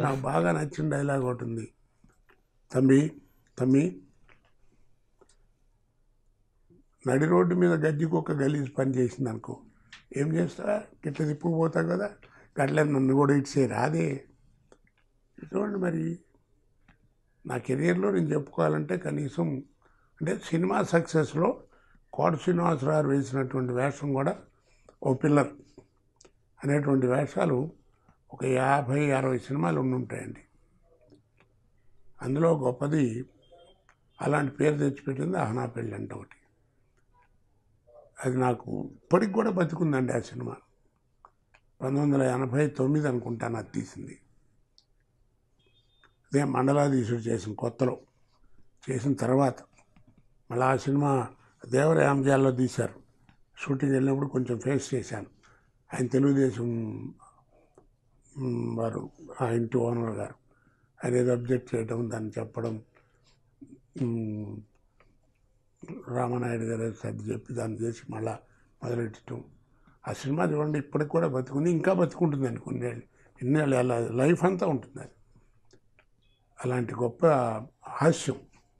నాకు బాగా నచ్చిన డైలాగ్ ఒకటి ఉంది. తమ్మి తమ్మి నడి రోడ్డు మీద గజ్జికొక్క గలీజ్ పని చేసింది అనుకో, ఏం చేస్తా? గిట్ల తిప్పుకుపోతావు కదా, గట్లే నన్ను కూడా ఇట్సే రాదే. చూడండి, మరి నా కెరీర్లో నేను చెప్పుకోవాలంటే కనీసం అంటే సినిమా సక్సెస్లో కోట శ్రీనివాసరావు వేసినటువంటి వేషం కూడా ఓ పిల్లర్ అనేటువంటి వేషాలు ఒక 50-60 సినిమాలు ఉండుంటాయండి. అందులో గొప్పది అలాంటి పేరు తెచ్చిపెట్టింది ఆహనా పెళ్ళి అంటే ఒకటి. అది నాకు ఇప్పటికి కూడా బతికుందండి ఆ సినిమా. 1989 అనుకుంటాను అది తీసింది. అదే మండలాధీశుడు చేసిన కొత్తలో చేసిన తర్వాత మళ్ళీ ఆ సినిమా దేవరాయాంజాల్లో తీశారు. షూటింగ్ వెళ్ళినప్పుడు కొంచెం ఫేస్ చేశాను. ఆయన తెలుగుదేశం వారు, ఆ ఇంటి ఓనర్ గారు, ఆయన ఏదో అబ్జెక్ట్ చేయడం, దాన్ని చెప్పడం, రామనాయుడు గారు సర్ది చెప్పి దాన్ని చేసి మళ్ళా మొదలెట్టడం. ఆ సినిమా చూడండి ఇప్పటికి కూడా బతుకుంది, ఇంకా బతుకుంటుందండి కొన్నేళ్ళు, ఎన్నేళ్ళు లైఫ్ అంతా ఉంటుంది అది. అలాంటి గొప్ప హాస్యం